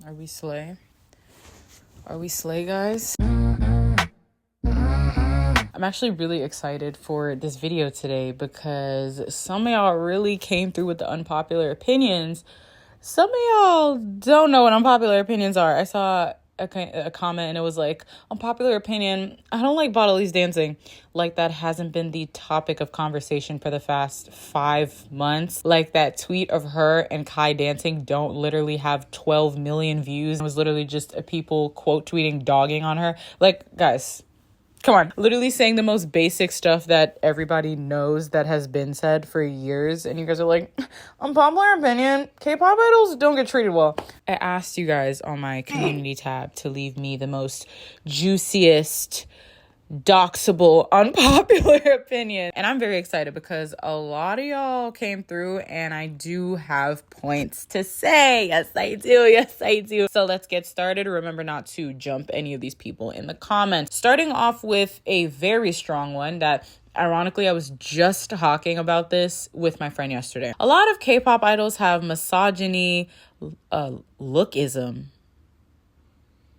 Are we slay? Are we slay, guys? I'm actually really excited for this video today because some of y'all really came through with the unpopular opinions. Some of y'all don't know what unpopular opinions are. I saw a comment and it was like, unpopular opinion, I don't like Bodiley's dancing. Like that hasn't been the topic of conversation for the past 5 months. Like that tweet of her and Kai dancing don't literally have 12 million views. It was literally just people quote tweeting dogging on her. Like, guys, come on. Literally saying the most basic stuff that everybody knows that has been said for years. And you guys are like, unpopular opinion, K-pop idols don't get treated well. I asked you guys on my community tab to leave me the most juiciest, doxable, unpopular opinion. And I'm very excited because a lot of y'all came through and I do have points to say. Yes, I do. Yes, I do. So let's get started. Remember not to jump any of these people in the comments. Starting off with a very strong one that ironically, I was just talking about this with my friend yesterday. A lot of K-pop idols have misogyny, lookism.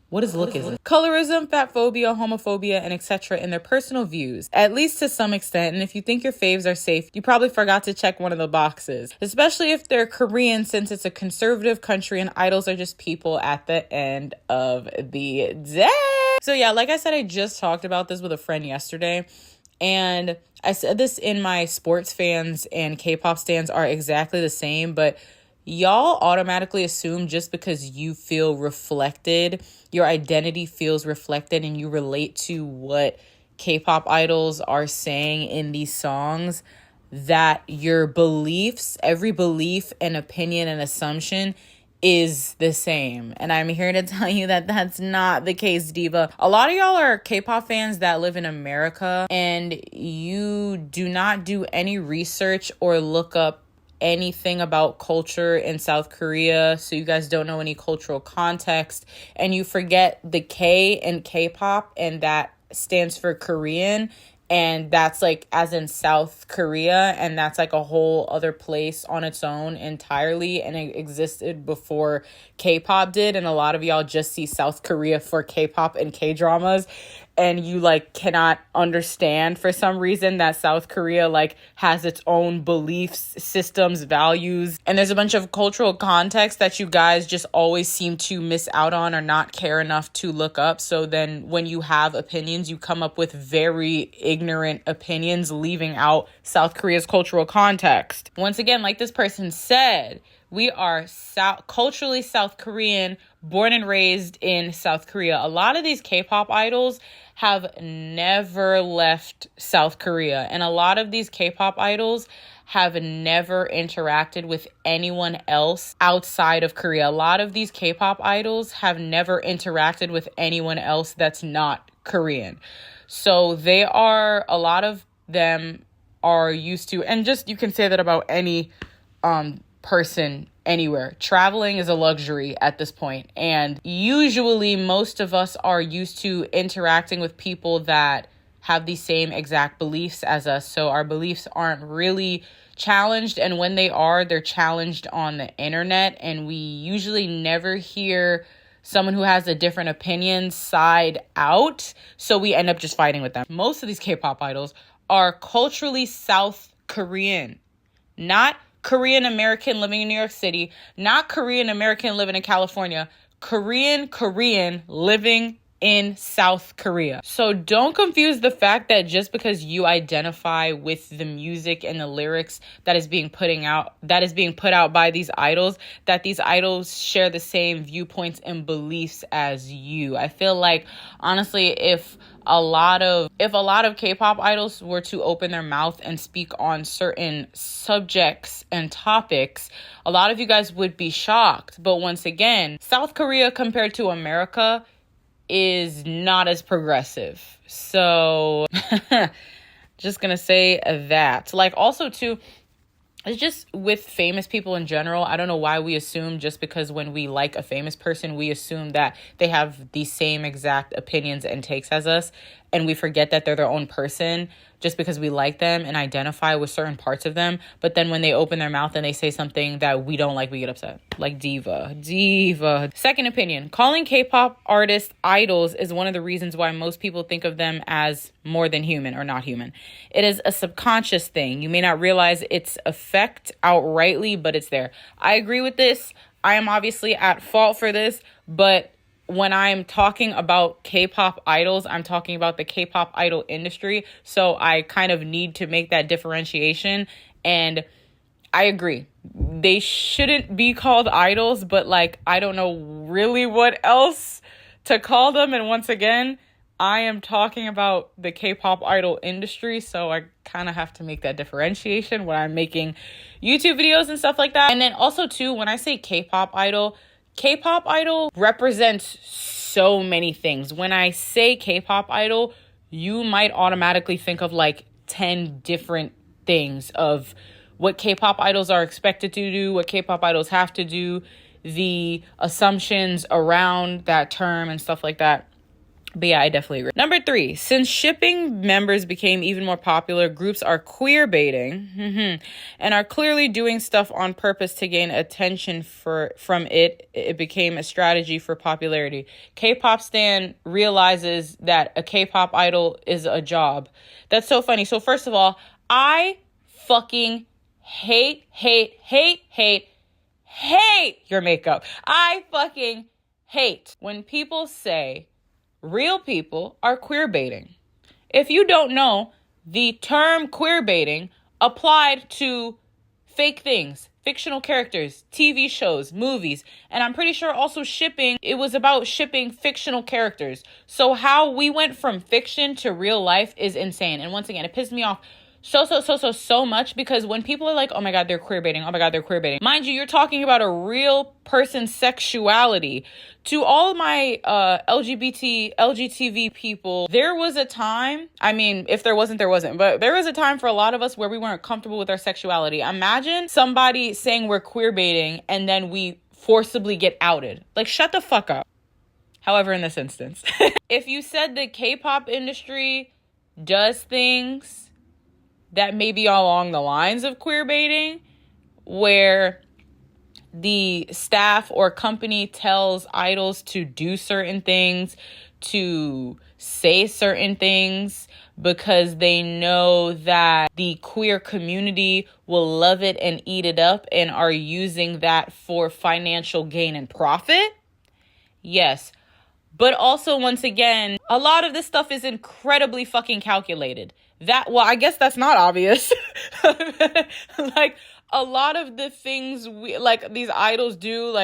What is lookism? Colorism, fat phobia, homophobia, and etc. in their personal views, at least to some extent. And if you think your faves are safe, you probably forgot to check one of the boxes, especially if they're Korean, since it's a conservative country and idols are just people at the end of the day. So yeah, like I said, I just talked about this with a friend yesterday. And I said this in my sports fans and K-pop stans are exactly the same, but y'all automatically assume just because you feel reflected, your identity feels reflected, and you relate to what K-pop idols are saying in these songs, that your beliefs, every belief and opinion and assumption is the same. And I'm here to tell you that that's not the case, diva. A lot of y'all are K-pop fans that live in America and you do not do any research or look up anything about culture in South Korea, so you guys don't know any cultural context, and you forget the K in K-pop, and that stands for Korean, and that's like as in South Korea, and that's like a whole other place on its own entirely, and it existed before K-pop did. And a lot of y'all just see South Korea for K-pop and K-dramas, and you like cannot understand for some reason that South Korea like has its own beliefs, systems, values, and there's a bunch of cultural context that you guys just always seem to miss out on or not care enough to look up. So then when you have opinions, you come up with very ignorant opinions, leaving out South Korea's cultural context. Once again, like this person said, we are culturally South Korean, born and raised in South Korea. A lot of these K-pop idols have never left South Korea. And a lot of these K-pop idols have never interacted with anyone else outside of Korea. A lot of these K-pop idols have never interacted with anyone else that's not Korean. So a lot of them are used to, and just you can say that about any person anywhere. Traveling is a luxury at this point, and usually most of us are used to interacting with people that have the same exact beliefs as us, so our beliefs aren't really challenged, and when they are, they're challenged on the internet, and we usually never hear someone who has a different opinion side out, so we end up just fighting with them. Most of these K-pop idols are culturally South Korean, not Korean American living in New York City, not Korean American living in California, Korean living in South Korea. So don't confuse the fact that just because you identify with the music and the lyrics that is being put out by these idols, that these idols share the same viewpoints and beliefs as you. I feel like honestly, if a lot of K-pop idols were to open their mouth and speak on certain subjects and topics, a lot of you guys would be shocked. But once again, South Korea compared to America is not as progressive. So just gonna say that. Like also too, it's just with famous people in general, I don't know why we assume just because when we like a famous person, we assume that they have the same exact opinions and takes as us, and we forget that they're their own person. just because we like them and identify with certain parts of them. But then when they open their mouth and they say something that we don't like, we get upset. Like diva. Second opinion, calling K-pop artists idols is one of the reasons why most people think of them as more than human or not human. It is a subconscious thing. You may not realize its effect outrightly, but it's there. I agree with this. I am obviously at fault for this, but when I'm talking about K-pop idols, I'm talking about the K-pop idol industry. So I kind of need to make that differentiation. And I agree. They shouldn't be called idols, but like, I don't know really what else to call them. And once again, I am talking about the K-pop idol industry. So I kind of have to make that differentiation when I'm making YouTube videos and stuff like that. And then also too, when I say K-pop idol represents so many things. When I say K-pop idol, you might automatically think of like 10 different things of what K-pop idols are expected to do, what K-pop idols have to do, the assumptions around that term and stuff like that. But yeah, I definitely agree. Number 3, since shipping members became even more popular, groups are queerbaiting and are clearly doing stuff on purpose to gain attention from it. It became a strategy for popularity. K-pop stan realizes that a K-pop idol is a job. That's so funny. So first of all, I fucking hate your makeup. I fucking hate when people say real people are queerbaiting. If you don't know, the term queerbaiting applied to fake things, fictional characters, TV shows, movies, and I'm pretty sure also shipping. It was about shipping fictional characters. So how we went from fiction to real life is insane. And once again, it pissed me off so much, because when people are like, oh my God, they're queerbaiting. Mind you, you're talking about a real person's sexuality. To all my LGTV people, there was a time, I mean, if there wasn't, but there was a time for a lot of us where we weren't comfortable with our sexuality. Imagine somebody saying we're queerbaiting and then we forcibly get outed. Like, shut the fuck up. However, in this instance, if you said the K-pop industry does things that may be along the lines of queerbaiting, where the staff or company tells idols to do certain things, to say certain things, because they know that the queer community will love it and eat it up and are using that for financial gain and profit. Yes. But also, once again, a lot of this stuff is incredibly fucking calculated. Well, I guess that's not obvious. Like, a lot of the things these idols do,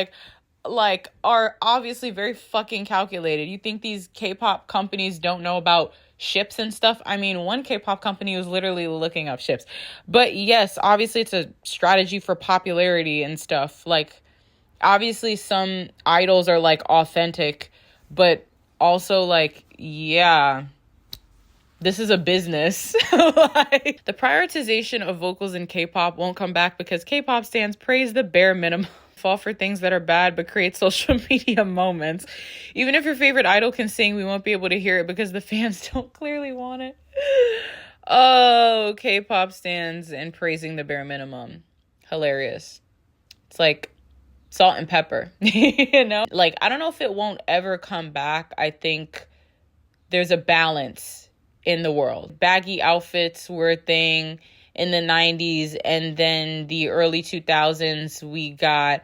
are obviously very fucking calculated. You think these K-pop companies don't know about ships and stuff? I mean, one K-pop company was literally looking up ships. But yes, obviously it's a strategy for popularity and stuff. Like, obviously some idols are like authentic, but also like, yeah, this is a business. The prioritization of vocals in K-pop won't come back because K-pop stans praise the bare minimum, fall for things that are bad, but create social media moments. Even if your favorite idol can sing, we won't be able to hear it because the fans don't clearly want it. Oh, K-pop stans and praising the bare minimum. Hilarious. It's like salt and pepper, you know? Like, I don't know if it won't ever come back. I think there's a balance in the world. Baggy outfits were a thing in the 90s, and then the early 2000s, we got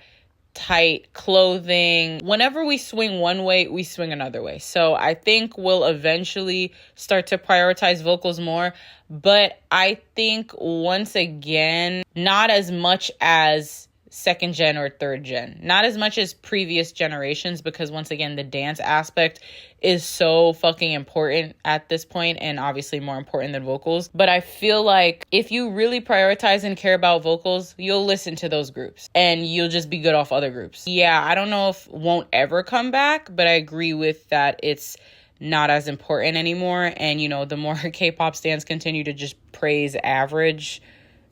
tight clothing. Whenever we swing one way, we swing another way. So I think we'll eventually start to prioritize vocals more. But I think, once again, not as much as second gen or third gen, not as much as previous generations, because once again, the dance aspect is so fucking important at this point, and obviously more important than vocals. But I feel like if you really prioritize and care about vocals, you'll listen to those groups and you'll just be good off other groups. Yeah, I don't know if won't ever come back, but I agree with that. It's not as important anymore. And, you know, the more K-pop stans continue to just praise average,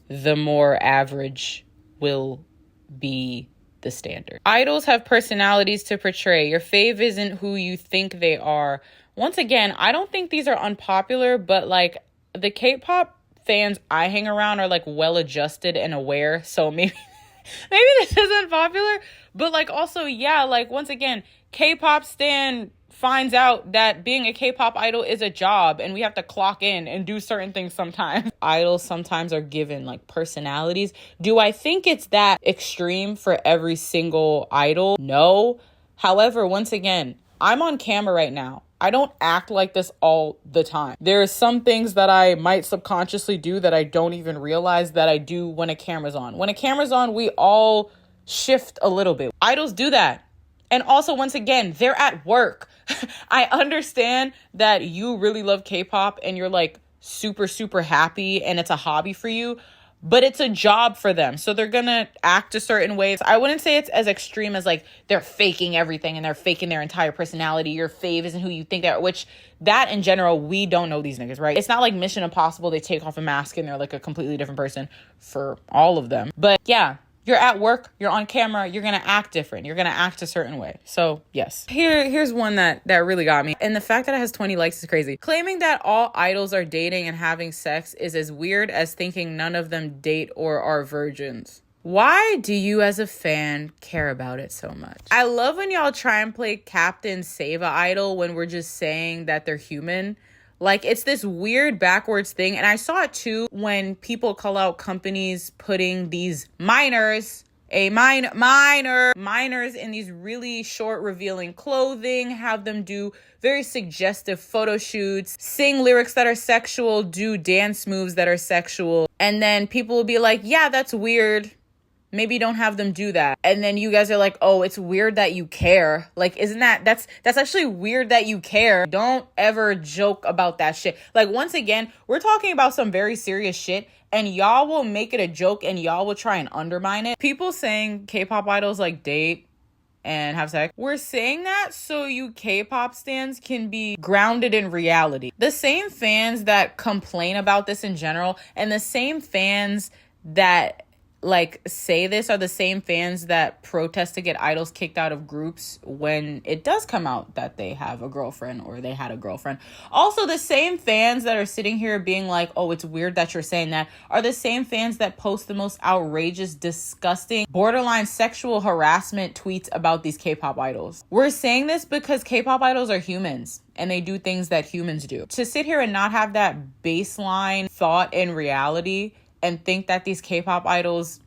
the more average will be the standard. Idols have personalities to portray. Your fave isn't who you think they are. Once again, I don't think these are unpopular, but like, The K-pop fans I hang around are like well adjusted and aware, so maybe this isn't popular, but like also, yeah, like once again, K-pop stan finds out that being a K-pop idol is a job and we have to clock in and do certain things sometimes. Idols sometimes are given like personalities. Do I think it's that extreme for every single idol? No. However, once again, I'm on camera right now. I don't act like this all the time. There are some things that I might subconsciously do that I don't even realize that I do when a camera's on. When a camera's on, we all shift a little bit. Idols do that. And also, once again, they're at work. I understand that you really love K-pop and you're like super, super happy and it's a hobby for you, but it's a job for them. So they're going to act a certain way. I wouldn't say it's as extreme as like they're faking everything and they're faking their entire personality. Your fave isn't who you think they are, which that in general, we don't know these niggas, right? It's not like Mission Impossible. They take off a mask and they're like a completely different person for all of them. But yeah. You're at work, you're on camera, you're going to act different. You're going to act a certain way. So, yes. Here's one that really got me. And the fact that it has 20 likes is crazy. Claiming that all idols are dating and having sex is as weird as thinking none of them date or are virgins. Why do you as a fan care about it so much? I love when y'all try and play Captain Save a Idol when we're just saying that they're human. Like, it's this weird backwards thing. And I saw it too when people call out companies putting these minors in these really short revealing clothing, have them do very suggestive photo shoots, sing lyrics that are sexual, do dance moves that are sexual. And then people will be like, yeah, that's weird. Maybe don't have them do that. And then you guys are like, oh, it's weird that you care. Like, isn't that's actually weird that you care. Don't ever joke about that shit. Like, once again, we're talking about some very serious shit and y'all will make it a joke and y'all will try and undermine it. People saying K-pop idols like date and have sex. We're saying that so you K-pop stans can be grounded in reality. The same fans that complain about this in general and the same fans that like say this are the same fans that protest to get idols kicked out of groups when it does come out that they have a girlfriend or they had a girlfriend. Also, the same fans that are sitting here being like, oh, it's weird that you're saying that, are the same fans that post the most outrageous, disgusting, borderline sexual harassment tweets about these K-pop idols. We're saying this because K-pop idols are humans and they do things that humans do. To sit here and not have that baseline thought in reality and think that these K-pop idols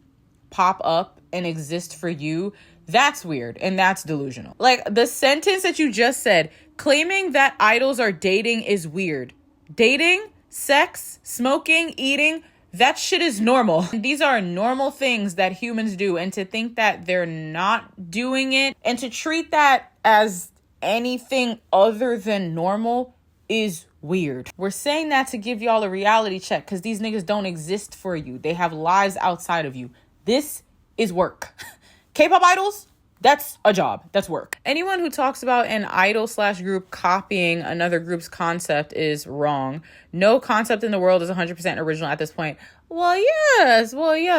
pop up and exist for you, that's weird and that's delusional. Like, the sentence that you just said, claiming that idols are dating is weird. Dating, sex, smoking, eating, that shit is normal. These are normal things that humans do, and to think that they're not doing it and to treat that as anything other than normal is weird. We're saying that to give y'all a reality check because these niggas don't exist for you. They have lives outside of you. This is work. K-pop idols, that's a job. That's work. Anyone who talks about an idol / group copying another group's concept is wrong. No concept in the world is 100% original at this point. Well, yes.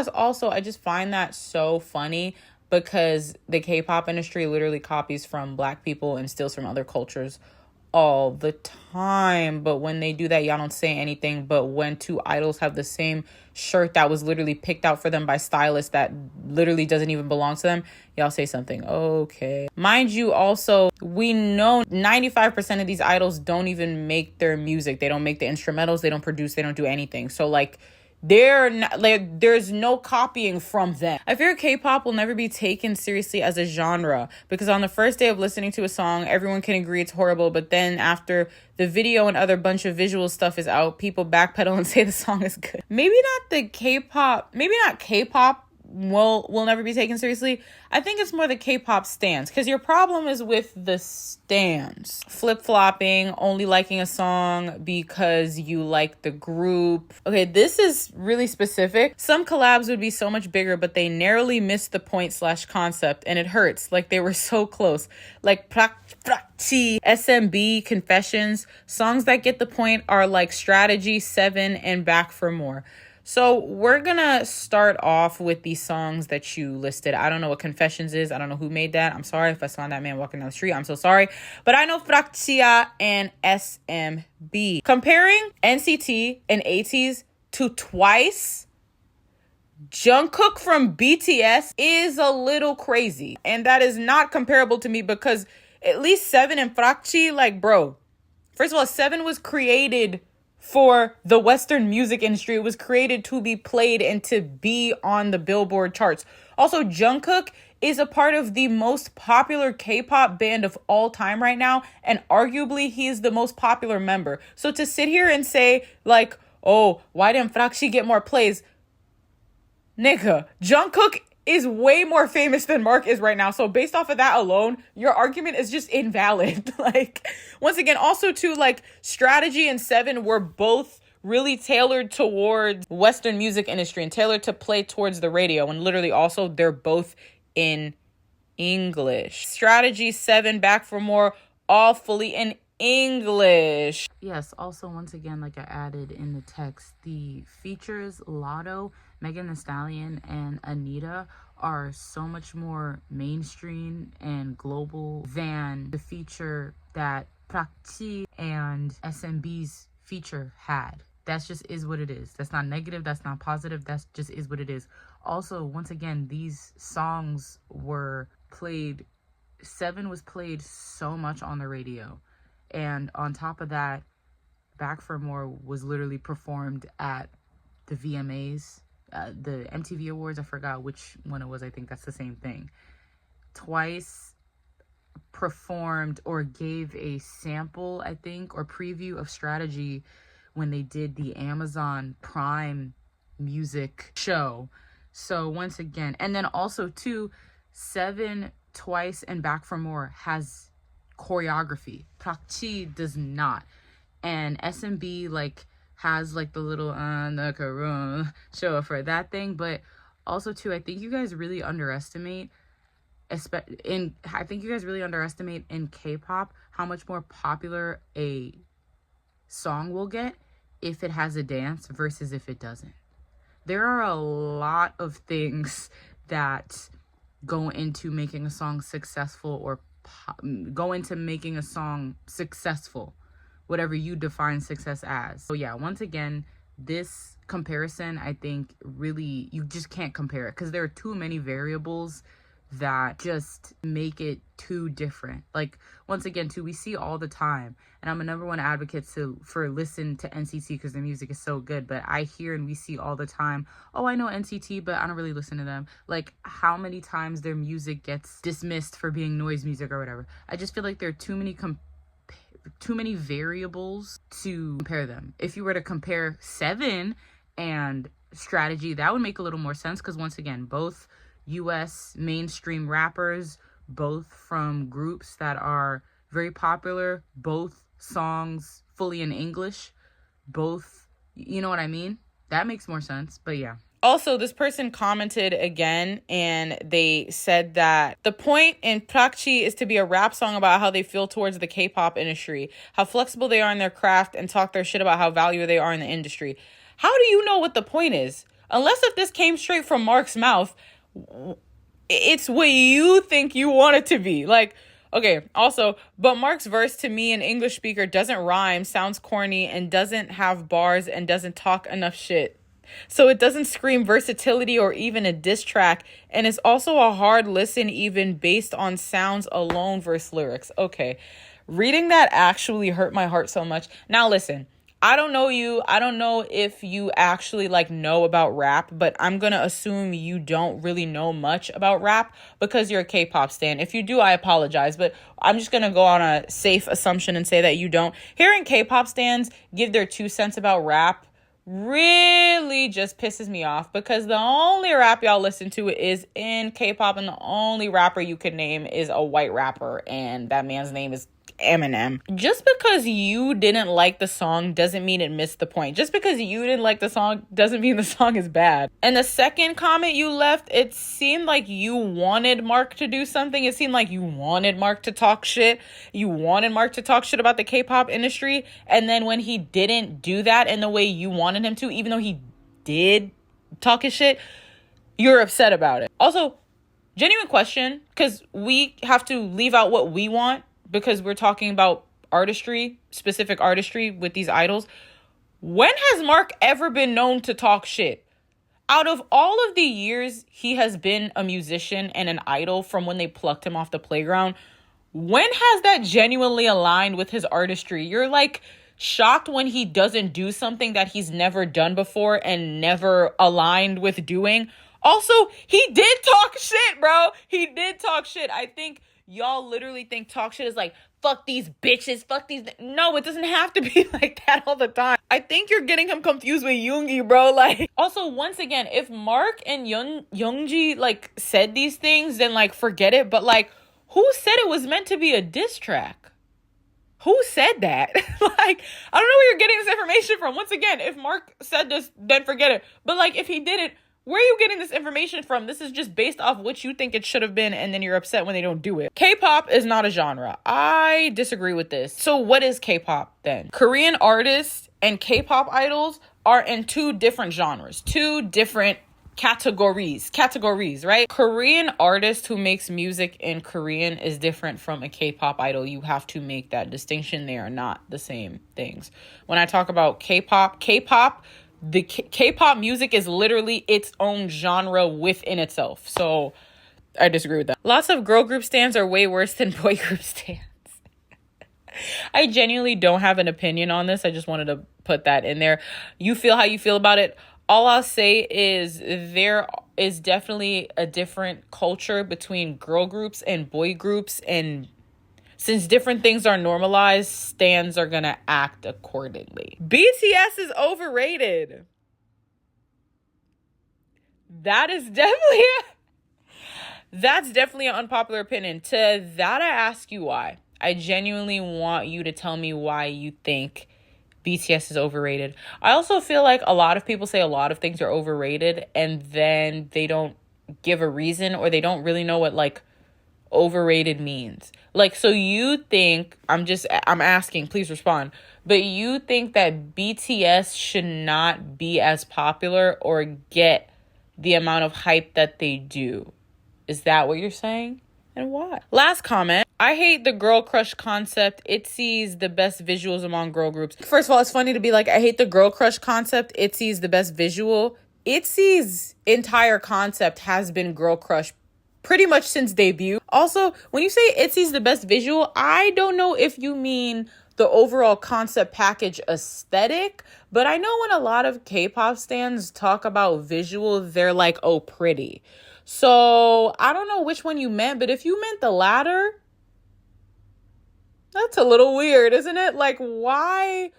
Also, I just find that so funny because the K-pop industry literally copies from Black people and steals from other cultures all the time. But when they do that, y'all don't say anything. But when two idols have the same shirt that was literally picked out for them by stylists that literally doesn't even belong to them, y'all say something. Okay. Mind you, also, we know 95% of these idols don't even make their music. They don't make the instrumentals. They don't produce. They don't do anything. So, like, they're not, like, there's no copying from them. I fear K-pop will never be taken seriously as a genre because on the first day of listening to a song, everyone can agree it's horrible, but then after the video and other bunch of visual stuff is out, people backpedal and say the song is good. Maybe not K-pop will never be taken seriously. I think it's more the K-pop stans, because your problem is with the stans. Flip-flopping, only liking a song because you like the group. Okay, this is really specific. Some collabs would be so much bigger, but they narrowly missed the point / concept, and it hurts. Like, they were so close. Like, SMB, Confessions. Songs that get the point are like Strategy, 7, and Back for More. So we're gonna start off with these songs that you listed. I don't know what Confessions is. I don't know who made that. I'm sorry if I saw that man walking down the street. I'm so sorry. But I know Frakcia and SMB. Comparing NCT and ATEEZ to Twice, Jungkook from BTS is a little crazy. And that is not comparable to me because at least Seven and Frakci, like, bro, first of all, Seven was created for the Western music industry. It was created to be played and to be on the Billboard charts. Also, Jungkook is a part of the most popular K-pop band of all time right now, and arguably he is the most popular member. So to sit here and say, like, oh, why didn't Frakci get more plays? Nigga, Jungkook is way more famous than Mark is right now. So based off of that alone, your argument is just invalid. Like, once again, also too, like, Strategy and Seven were both really tailored towards Western music industry and tailored to play towards the radio. And literally also they're both in English. Strategy, Seven, Back for More, all fully in English. Yes, also once again, like I added in the text, the features Lotto, Megan Thee Stallion, and Anita are so much more mainstream and global than the feature that Prakti and SMB's feature had. That's just is what it is. That's not negative. That's not positive. That's just is what it is. Also, once again, these songs were played. Seven was played so much on the radio. And on top of that, Back for More was literally performed at the VMAs, the MTV Awards. I forgot which one it was. I think that's the same thing. Twice performed or gave a sample, I think, or preview of Strategy when they did the Amazon Prime music show. So once again, and then also too, Seven, Twice, and Back for More has choreography. Prakti does not. And SMB like has like the little show for that thing. But also too, I think you guys really underestimate in K-pop how much more popular a song will get if it has a dance versus if it doesn't. There are a lot of things that go into making a song successful or go into making a song successful, whatever you define success as. So yeah, once again, this comparison, I think really, you just can't compare it because there are too many variables that just make it too different. Like, once again, too, we see all the time, and I'm a number one advocate for listen to NCT because their music is so good, but I hear and we see all the time, oh, I know NCT, but I don't really listen to them. Like, how many times their music gets dismissed for being noise music or whatever. I just feel like there are too many variables to compare them. If you were to compare Seven and Strategy, that would make a little more sense because, once again, both US mainstream rappers, both from groups that are very popular, both songs fully in English, both, you know what I mean? That makes more sense, but yeah. Also, this person commented again, and they said that the point in Prakchi is to be a rap song about how they feel towards the K-pop industry, how flexible they are in their craft, and talk their shit about how valuable they are in the industry. How do you know what the point is? Unless if this came straight from Mark's mouth, it's what you think you want it to be. Like, okay, also, but Mark's verse to me, an English speaker, doesn't rhyme, sounds corny, and doesn't have bars, and doesn't talk enough shit. So it doesn't scream versatility or even a diss track, and it's also a hard listen even based on sounds alone versus lyrics. Okay, reading that actually hurt my heart so much. Now listen, I don't know you. I don't know if you actually know about rap, but I'm going to assume you don't really know much about rap because you're a K-pop stan. If you do, I apologize, but I'm just going to go on a safe assumption and say that you don't. Hearing K-pop stans give their 2 cents about rap really just pisses me off because the only rap y'all listen to is in K-pop, and the only rapper you could name is a white rapper, and that man's name is Eminem. Just because you didn't like the song doesn't mean it missed the point. Just because you didn't like the song doesn't mean the song is bad. And the second comment you left, it seemed like you wanted Mark to do something. It seemed like you wanted Mark to talk shit. You wanted Mark to talk shit about the K-pop industry. And then when he didn't do that in the way you wanted him to, even though he did talk his shit, you're upset about it. Also, genuine question, because we have to leave out what we want because we're talking about artistry, specific artistry with these idols. When has Mark ever been known to talk shit? Out of all of the years he has been a musician and an idol from when they plucked him off the playground, when has that genuinely aligned with his artistry? You're like shocked when he doesn't do something that he's never done before and never aligned with doing. Also, he did talk shit, bro. He did talk shit. I think y'all literally think talk shit is like, fuck these bitches, fuck these. No, it doesn't have to be like that all the time. I think you're getting him confused with Yoongi, bro. Like, also, once again, if Mark and Yoongi like said these things, then like forget it. But like, who said it was meant to be a diss track? Who said that? Like, I don't know where you're getting this information from. Once again, if Mark said this, then forget it. But like, if he didn't, where are you getting this information from? This is just based off what you think it should have been, and then you're upset when they don't do it. K-pop is not a genre. I disagree with this. So what is K-pop then? Korean artists and K-pop idols are in two different genres, two different categories, right? Korean artist who makes music in Korean is different from a K-pop idol. You have to make that distinction. They are not the same things. When I talk about K-pop, the K-pop music is literally its own genre within itself. So I disagree with that. Lots of girl group stans are way worse than boy group stans. I genuinely don't have an opinion on this. I just wanted to put that in there. You feel how you feel about it. All I'll say is there is definitely a different culture between girl groups and boy groups, and since different things are normalized, stans are gonna act accordingly. BTS is overrated. That's definitely an unpopular opinion. To that, I ask you why. I genuinely want you to tell me why you think BTS is overrated. I also feel like a lot of people say a lot of things are overrated and then they don't give a reason, or they don't really know what like overrated means. Like, so you think, I'm asking, please respond, but you think that BTS should not be as popular or get the amount of hype that they do? Is that what you're saying? And why? Last comment. I hate the girl crush concept. ITZY's the best visuals among girl groups. First of all, it's funny to be like, I hate the girl crush concept. ITZY's the best visual. ITZY's entire concept has been girl crush pretty much since debut. Also, when you say ITZY's the best visual, I don't know if you mean the overall concept package aesthetic, but I know when a lot of K-pop stans talk about visual, they're like, oh, pretty. So I don't know which one you meant, but if you meant the latter, that's a little weird, isn't it? Like, why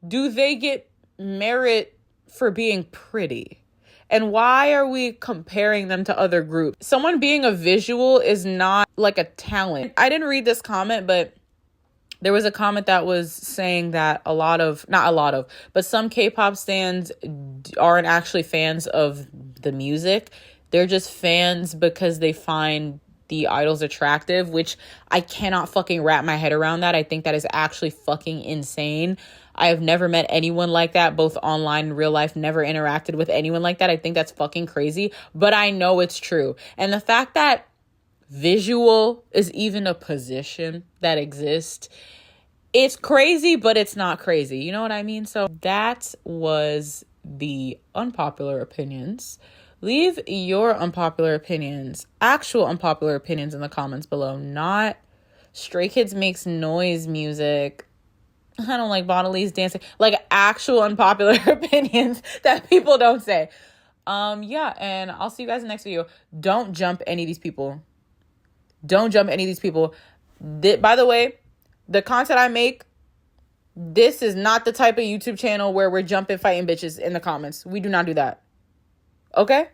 do they get merit for being pretty? And why are we comparing them to other groups? Someone being a visual is not like a talent. I didn't read this comment, but there was a comment that was saying that some K-pop stans aren't actually fans of the music. They're just fans because they find the idols attractive, which I cannot fucking wrap my head around that. I think that is actually fucking insane. I have never met anyone like that, both online and real life, never interacted with anyone like that. I think that's fucking crazy, but I know it's true. And the fact that visual is even a position that exists, it's crazy, but it's not crazy. You know what I mean? So that was the unpopular opinions. Leave your unpopular opinions, actual unpopular opinions, in the comments below. Not Stray Kids makes noise music. I don't like Bonali's dancing. Like actual unpopular opinions that people don't say. Yeah, and I'll see you guys in the next video. Don't jump any of these people. Don't jump any of these people. By the way, the content I make, this is not the type of YouTube channel where we're jumping, fighting bitches in the comments. We do not do that. Okay?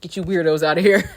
Get you weirdos out of here.